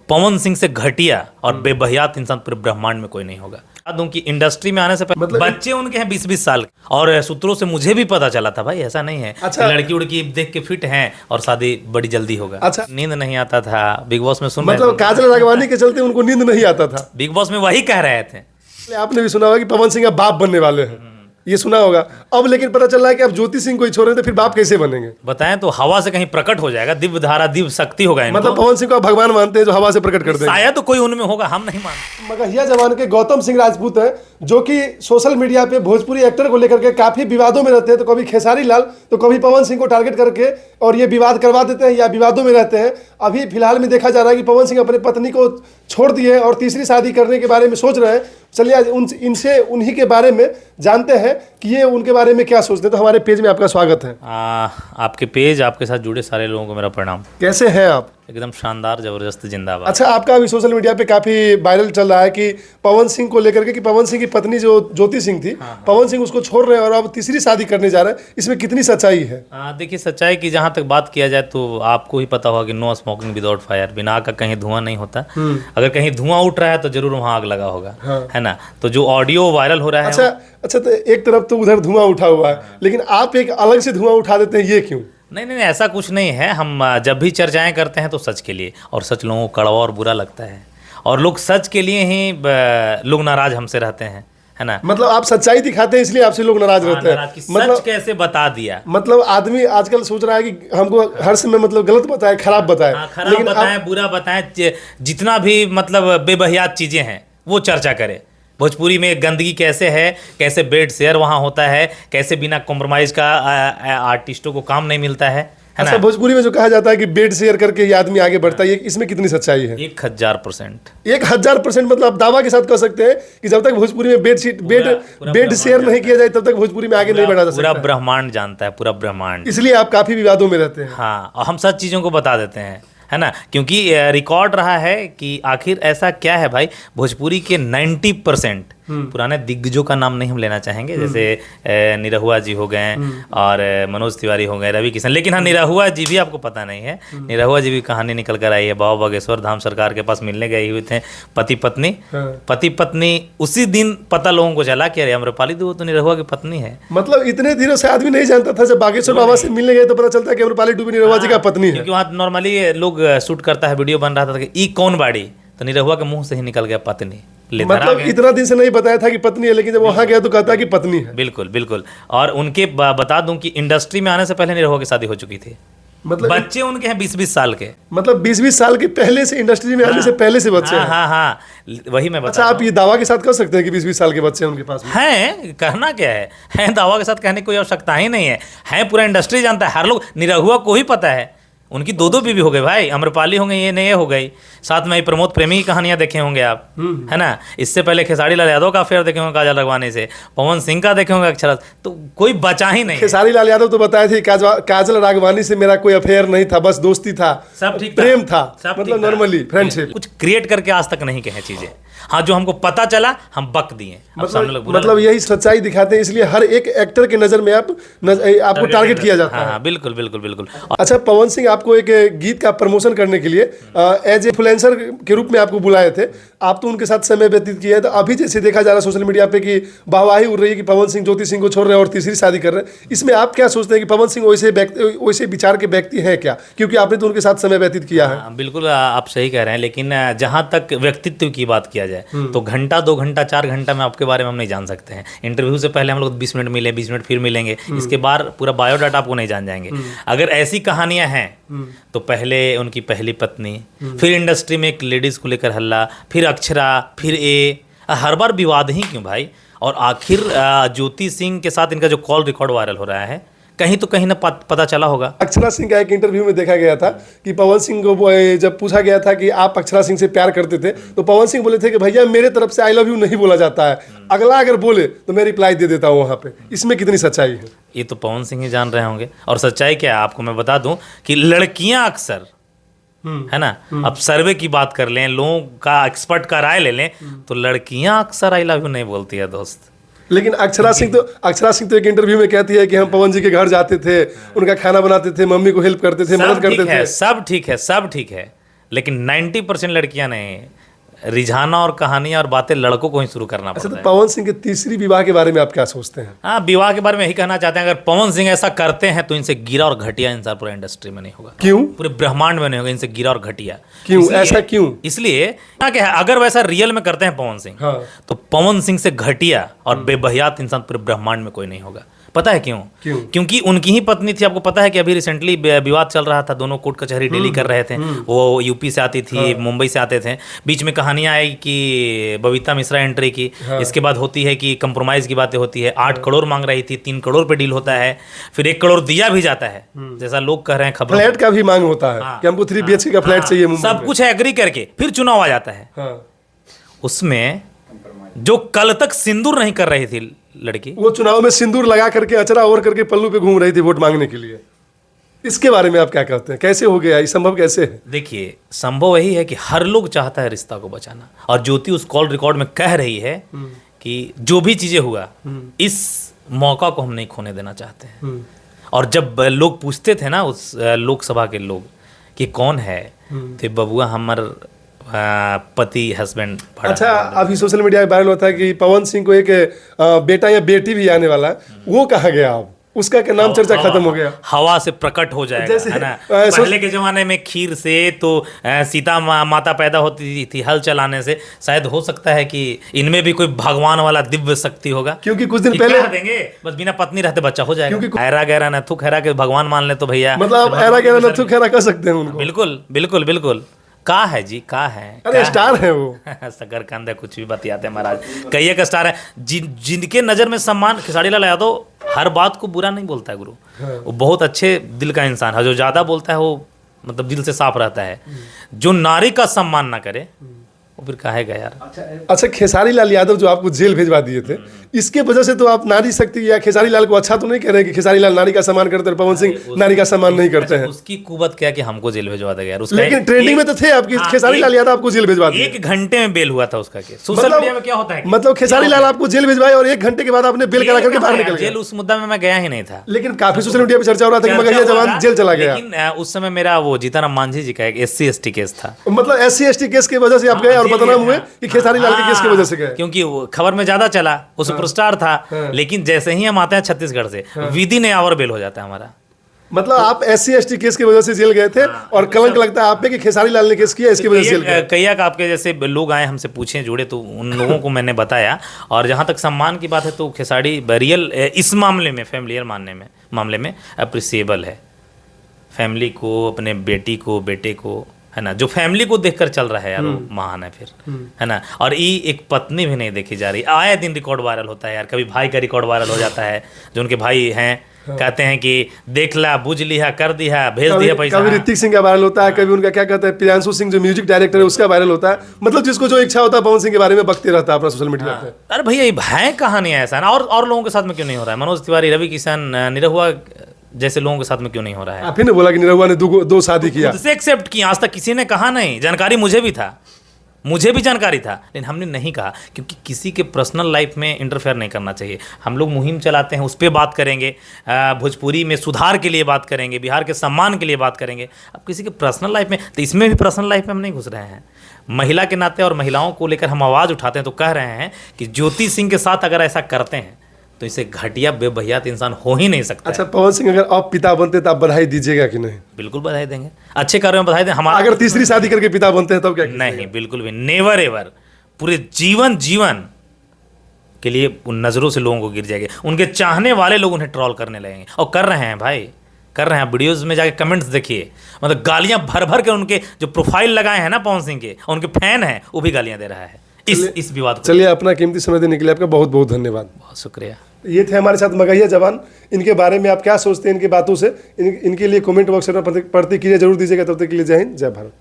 पवन सिंह से घटिया और बेबहियात इंसान पूरे ब्रह्मांड में कोई नहीं होगा। कि इंडस्ट्री में आने से पहले मतलब बच्चे उनके हैं 20-20 साल और सूत्रों से मुझे भी पता चला था भाई ऐसा नहीं है। अच्छा। लड़की उड़की देख के फिट हैं और शादी बड़ी जल्दी होगा। अच्छा। नींद नहीं आता था बिग बॉस में, सुन मतलब काजल राघवानी के चलते उनको नींद नहीं आता था। बिग बॉस में वही कह रहे थे। आपने भी सुना होगा कि पवन सिंह का बाप बनने वाले हैं, ये सुना होगा। अब लेकिन पता चल रहा है कि अब ज्योति सिंह को ही छोड़ रहे थे, फिर बाप कैसे बनेंगे? बताएं तो हवा से कहीं प्रकट हो जाएगा, दिव्य धारा दिव्य शक्ति होगा इनको। मतलब पवन सिंह को आप भगवान मानते हैं जो हवा से प्रकट कर देंगे? शायद तो कोई उनमें होगा, हम नहीं मानते। मगहिया जवान के गौतम सिंह राजपूत है जो कि सोशल मीडिया पे भोजपुरी एक्टर को लेकर के काफी विवादों में रहते हैं। तो कभी खेसारी लाल तो कभी पवन सिंह को टारगेट करके और ये विवाद करवा देते हैं या विवादों में रहते हैं। अभी फिलहाल में देखा जा रहा है कि पवन सिंह अपनी पत्नी को छोड़ दिए और तीसरी शादी करने के बारे में सोच रहे हैं। चलिए आज इनसे उन्हीं के बारे में जानते हैं कि ये उनके बारे में क्या सोचते हैं। तो हमारे पेज में आपका स्वागत है। आपके पेज, आपके साथ जुड़े सारे लोगों को मेरा प्रणाम। कैसे हैं आप? एकदम शानदार, जबरदस्त, जिंदाबाद। अच्छा, आपका अभी सोशल मीडिया पे काफी वायरल चल रहा है कि पवन सिंह को लेकर के कि पवन सिंह की पत्नी जो ज्योति सिंह थी, पवन सिंह उसको छोड़ रहे हैं और अब तीसरी शादी करने जा रहे हैं। इसमें कितनी सच्चाई है? देखिए, सच्चाई की जहाँ तक बात किया जाए तो आपको ही पता होगा कि नो स्मोकिंग विदाउट फायर, बिना आग का कहीं धुआं नहीं होता। अगर कहीं धुआं उठ रहा है तो जरूर वहाँ आग लगा होगा, है ना। तो जो ऑडियो वायरल हो रहा है, अच्छा, तो एक तरफ तो उधर धुआं उठा हुआ है, लेकिन आप एक अलग से धुआं उठा देते हैं, ये क्यों? नहीं, ऐसा कुछ नहीं है। हम जब भी चर्चाएं करते हैं तो सच के लिए, और सच लोगों को कड़वा और बुरा लगता है, और लोग सच के लिए ही लोग नाराज हमसे रहते हैं, है ना। मतलब आप सच्चाई दिखाते हैं इसलिए आपसे लोग नाराज रहते हैं। मतलब सच कैसे बता दिया? मतलब आदमी आजकल सोच रहा है कि हमको हर समय मतलब गलत बताए, खराब बताए, खराब बताएं, बुरा बताएं, जितना भी मतलब बेबहियात चीजें हैं वो चर्चा करे। भोजपुरी में गंदगी कैसे है, कैसे बेड शेयर वहाँ होता है, कैसे बिना कॉम्प्रोमाइज का आर्टिस्टों को काम नहीं मिलता है ना। अच्छा, भोजपुरी में जो कहा जाता है कि बेड शेयर करके ये आदमी आगे बढ़ता है, इसमें कितनी सच्चाई है? 1000%। 1000% मतलब आप दावा के साथ कह सकते हैं कि जब तक भोजपुरी में बेड शेयर नहीं किया जाए तब तक भोजपुरी में आगे नहीं बढ़ा जा सकता। पूरा ब्रह्मांड जानता है, पूरा ब्रह्मांड। इसलिए आप काफी विवादों में रहते हैं। हाँ, और हम सच चीजों को बता देते हैं, है ना, क्योंकि रिकॉर्ड रहा है कि आखिर ऐसा क्या है भाई। भोजपुरी के 90% पुराने दिग्गजों का नाम नहीं हम लेना चाहेंगे, जैसे निरहुआ जी हो गए और मनोज तिवारी हो गए, रवि किशन। लेकिन हाँ, निरहुआ जी भी आपको पता नहीं है, निरहुआ जी भी कहानी निकल कर आई है। बाबा बागेश्वर धाम सरकार के पास मिलने गए हुए थे पति पत्नी। उसी दिन पता लोगों को चला कि अरे अम्रपाली वो तो निरहुआ की पत्नी है। मतलब इतने दिनों से आदमी नहीं जानता था, जब बागेश्वर बाबा से मिलने गए तो पता चलता है कि अम्रपाली डुबी निरहुआ जी का पत्नी है। क्योंकि वहाँ नॉर्मली लोग शूट करता है, वीडियो बन रहा था कि ई कौन बाड़ी, तो निरहुआ के मुंह से ही निकल गया पत्नी। मतलब इतना दिन से नहीं बताया था कि पत्नी है, लेकिन जब वहां गया तो कहता है कि पत्नी है। बिल्कुल। और उनके बता दूं कि इंडस्ट्री में आने से पहले निरहुआ की शादी हो चुकी थी। मतलब बच्चे उनके हैं 20-20 साल के। मतलब 20-20 साल के पहले से इंडस्ट्री में आने से पहले से बच्चे हैं। हाँ, वही मैं बता। अच्छा, आप ये दावा के साथ कर सकते हैं कि 20-20 साल के बच्चे हैं उनके पास हैं? कहना क्या है दावा के साथ कहने की कोई आवश्यकता ही नहीं है। पूरा इंडस्ट्री जानता है, हर लोग। निरहुआ को ही पता है, उनकी 2 बीवी हो गए भाई, अम्रपाली हो गई, ये हो गई। साथ में प्रमोद प्रेमी की कहानियां देखे होंगे आप, है ना। इससे पहले खेसारी लाल यादव का अफेयर देखे होंगे काजल राघवानी से, पवन सिंह का देखे होंगे अक्षरा। तो कोई बचा ही नहीं। खेसारी लाल यादव तो बताए थे काजल राघवानी से मेरा कोई अफेयर नहीं था, बस दोस्ती था, सब ठीक, प्रेम था, मतलब नॉर्मली फ्रेंडशिप। कुछ क्रिएट करके आज तक नहीं कहे चीजें। हाँ, जो हमको पता चला हम बक दिए। मतलब यही सच्चाई दिखाते हैं, इसलिए हर एक एक्टर के नजर में आपको टारगेट किया जाता है। बिल्कुल। अच्छा, पवन सिंह आपको एक गीत का प्रमोशन करने के लिए एज ए इन्फ्लुएंसर के रूप में आपको बुलाए थे। आप तो उनके साथ समय व्यतीत किया है। तो अभी जैसे देखा जा रहा है सोशल मीडिया पे कि वाहवाही उड़ रही है कि पवन सिंह ज्योति सिंह को छोड़ रहे हैं और तीसरी शादी कर रहे हैं। इसमें आप क्या सोचते हैं कि पवन सिंह वैसे विचार के व्यक्ति हैं क्या? क्योंकि आपने तो उनके साथ समय व्यतीत किया है। बिल्कुल, आप सही कह रहे हैं। लेकिन जहाँ तक व्यक्तित्व की बात किया जाए तो घंटा 2 घंटा 4 घंटा में आपके बारे में हम नहीं जान सकते हैं। इंटरव्यू से पहले हम लोग 20 मिनट मिले, 20 मिनट फिर मिलेंगे, इसके बाद पूरा बायोडाटा आपको नहीं जान जाएंगे। अगर ऐसी कहानियां हैं तो पहले उनकी पहली पत्नी, फिर इंडस्ट्री में एक लेडीज को लेकर हल्ला, फिर अक्षरा, फिर हर बार विवाद ही क्यों भाई। और आखिर ज्योति सिंह के साथ इनका जो कॉल रिकॉर्ड वायरल हो रहा है, कहीं तो कहीं ना पता चला होगा। अक्षरा सिंह का एक इंटरव्यू में देखा गया था कि पवन सिंह को जब पूछा गया था कि आप अक्षरा सिंह से प्यार करते थे, तो पवन सिंह बोले थे कि भैया मेरे तरफ से आई लव यू नहीं बोला जाता है, अगला अगर बोले तो मैं रिप्लाई दे देता हूँ वहाँ पे। इसमें कितनी सच्चाई है? ये तो पवन सिंह ही जान रहे होंगे। और सच्चाई क्या है आपको मैं बता दूं कि लड़कियां अक्सर, है ना, अब सर्वे की बात कर लें, लोगों का एक्सपर्ट का राय ले लें, तो लड़कियां अक्सर आई लव यू नहीं बोलती है दोस्त। लेकिन अक्षरा सिंह तो एक इंटरव्यू में कहती है कि हम पवन जी के घर जाते थे, उनका खाना बनाते थे, मम्मी को हेल्प करते थे, मदद करते थे। सब ठीक है। लेकिन 90% लड़कियां नहीं। रिझाना और कहानियां और बातें लड़कों को ही शुरू करना अच्छा, पड़ता तो है। पवन सिंह के तीसरी विवाह के बारे में आप क्या सोचते हैं? हाँ, विवाह के बारे में यही कहना चाहते हैं, अगर पवन सिंह ऐसा करते हैं तो इनसे गिरा और घटिया इंसान पूरे इंडस्ट्री में नहीं होगा, क्यों? पूरे ब्रह्मांड में नहीं होगा इनसे गिरा और घटिया। क्यों? इसलिए- ऐसा क्यों? इसलिए क्या अगर वैसा रियल में करते हैं पवन सिंह, हाँ। तो पवन सिंह से घटिया और बेबहियात इंसान पूरे ब्रह्मांड में कोई नहीं होगा। पता है क्यों? क्यों? क्योंकि उनकी ही पत्नी थी। आपको पता है कि अभी रिसेंटली विवाद चल रहा था, दोनों कोर्ट कचहरी डेली कर रहे थे। वो यूपी से आती थी, मुंबई से आते थे। बीच में कहानियां आई कि बबीता मिश्रा एंट्री की, इसके बाद होती है कि कंप्रोमाइज की बातें होती है। 8 करोड़ मांग रही थी, 3 करोड़ पे डील होता है, फिर 1 करोड़ दिया भी जाता है, जैसा लोग कह रहे हैं खबर। फ्लैट का भी मांग होता है कि हमको 3 BHK का फ्लैट चाहिए मुंबई सब में। कुछ एग्री करके फिर चुनाव आ जाता है। हाँ। उसमें जो कल तक सिंदूर नहीं कर रही थी लड़की, वो चुनाव में सिंदूर लगा करके अचरा ओढ़ करके पल्लू पे घूम रही थी वोट मांगने के लिए। इसके बारे में आप क्या कहते हैं? कैसे हो गया? ये संभव कैसे है? देखिए, संभव यही है कि हर लोग चाहता है रिश्ता को बचाना, और ज्योति उस कॉल रिकॉर्ड में कह रही है कि जो भी चीजें हुआ, इस मौका को हम नहीं खोने देना चाहते हैं। और जब लोग पूछते थे ना उस लोकसभा के लोग कि कौन है, तो बबुआ हमर पति हस्बैंड। अच्छा, अभी सोशल मीडिया पे वायरल होता है कि पवन सिंह को एक बेटा या बेटी भी आने वाला है, वो कहाँ गया? अब उसका क्या नाम चर्चा खत्म हो गया? हवा से प्रकट हो जाएगा, जैसे, है ना। पहले के जमाने में खीर से तो सीता माता पैदा होती थी हल चलाने से। शायद हो सकता है कि इनमें भी कोई भगवान वाला दिव्य शक्ति होगा, क्योंकि कुछ दिन कि पहले क्या देंगे, बस बिना पत्नी रहते बच्चा हो जाएगा। क्योंकि ऐरा गहरा नथु खैरा के भगवान मान ले तो भैया, मतलब आप ऐरा गहरा नथु खैरा कर सकते हैं उनको। बिल्कुल बिल्कुल बिल्कुल। का है जी, का है? अरे स्टार है वो। सगर कंद है, कुछ भी बतियाते हैं महाराज। कई एक स्टार है जिनके नज़र में सम्मान। खेसारी लाल यादव हर बात को बुरा नहीं बोलता है गुरु। वो बहुत अच्छे दिल का इंसान है। जो ज़्यादा बोलता है वो मतलब दिल से साफ रहता है। जो नारी का सम्मान ना करे वो फिर कहेगा यार। अच्छा, खेसारी लाल यादव जो आपको जेल भेजवा दिए थे, इसके वजह से तो आप नारी शक्ति या खेसारी लाल को अच्छा तो नहीं कह रहे कि खेसारी लाल नारी का सम्मान करते हैं, पवन सिंह नारी का सम्मान नहीं करते हैं? उसकी कुवत क्या कि हमको जेल भेजवा देगा यार। उसका लेकिन ट्रेंडिंग में तो थे आपकी खेसारी लाल यादव, आपको जेल भेजवा दिए। 1 घंटे में बेल हुआ था उसका केस। सोशल मीडिया में क्या होता है, मतलब खेसारी लाल आपको जेल भेजवाए और 1 घंटे के बाद आपने बेल करा करके बाहर निकल गए। जेल उस मुद्दा में मैं गया ही नहीं था। लेकिन काफी सोशल मीडिया पे चर्चा हो रहा था कि मगहिया जवान जेल चला गया। लेकिन उस समय मेरा वो जीताराम मांझी जी का एक SC/ST केस था। मतलब SC/ST केस की वजह से आप गए और बदनाम हुए कि खेसारी लाल के केस की वजह से गए? क्योंकि वो खबर में ज्यादा चला, वो सुपरस्टार था। लेकिन जैसे ही हम आते हैं छत्तीसगढ़ से, विदिन ए आवर बेल हो जाता है हमारा। मतलब आप SC/ST केस की वजह से जेल गए थे और कलंक लगता है आप पे कि खेसारी लाल ने केस किया, इसकी वजह से जेल गए। कई एक आपके जैसे लोग आए हमसे पूछे, जुड़े, तो उन लोगों को मैंने बताया। और जहाँ तक सम्मान की बात है तो खेसारी रियल इस मामले में, फैमिलियर मामले में अप्रिसिएबल है। फैमिली को, अपने बेटी को, बेटे को, है ना, जो फैमिली को देखकर चल रहा है यार, वो महान है फिर, है ना। और ये एक पत्नी भी नहीं देखी जा रही। आए दिन रिकॉर्ड वायरल होता है यार। कभी भाई का रिकॉर्ड वायरल हो जाता है, जो उनके भाई हैं, कहते हैं कि देख ला, बुझ लिया, कर दिया, भेज दिया पैसा। कभी ऋतिक सिंह का वायरल होता है, कभी उनका क्या कहते हैं प्रियांशु सिंह जो म्यूजिक डायरेक्टर है उसका वायरल होता है। मतलब जिसको जो इच्छा होता है पवन सिंह के बारे में बकते रहता है अपना सोशल मीडिया पे। अरे भैया, ये है कहानी ऐसा ना। और लोगों के साथ में क्यों नहीं हो रहा है? मनोज तिवारी, रवि किशन, निरहुआ जैसे लोगों के साथ में क्यों नहीं हो रहा है? आप ही ने बोला कि निरहुआ ने दो शादी किया। खुद से एक्सेप्ट किया, आज तक किसी ने कहा नहीं। जानकारी मुझे भी था, मुझे भी जानकारी था, लेकिन हमने नहीं कहा, क्योंकि किसी के पर्सनल लाइफ में इंटरफेयर नहीं करना चाहिए। हम लोग मुहिम चलाते हैं, उस पर बात करेंगे, भोजपुरी में सुधार के लिए बात करेंगे, बिहार के सम्मान के लिए बात करेंगे। अब किसी के पर्सनल लाइफ में, तो इसमें भी पर्सनल लाइफ में हम नहीं घुस रहे हैं। महिला के नाते और महिलाओं को लेकर हम आवाज़ उठाते हैं, तो कह रहे हैं कि ज्योति सिंह के साथ अगर ऐसा करते हैं तो इसे घटिया बेबहियात इंसान हो ही नहीं सकता। अच्छा, पवन सिंह अगर आप पिता बनते तो आप बधाई दीजिएगा कि नहीं? बिल्कुल बधाई देंगे, अच्छे कार्यों में बधाई दें। हमारा अगर तीसरी शादी करके पिता बनते हैं तब क्या? नहीं, बिल्कुल भी, नेवर एवर। पूरे जीवन के लिए उन नज़रों से लोगों को गिर जाएंगे। उनके चाहने वाले लोग उन्हें ट्रॉल करने लगेंगे, और कर रहे हैं भाई, कर रहे हैं। वीडियोस में जाके कमेंट्स देखिए, मतलब गालियां भर भर के उनके जो प्रोफाइल लगाए हैं ना पवन सिंह के, उनके फैन हैं, वो भी गालियां दे रहा है इस विवाद को। चलिए, अपना कीमती समय देने के लिए आपका बहुत बहुत धन्यवाद। बहुत शुक्रिया। ये थे हमारे साथ मगहिया जवान। इनके बारे में आप क्या सोचते हैं, इनकी बातों से? इनके लिए कमेंट बॉक्स में प्रतिक्रिया जरूर दीजिएगा। तब तक के लिए जय हिंद, जय भारत।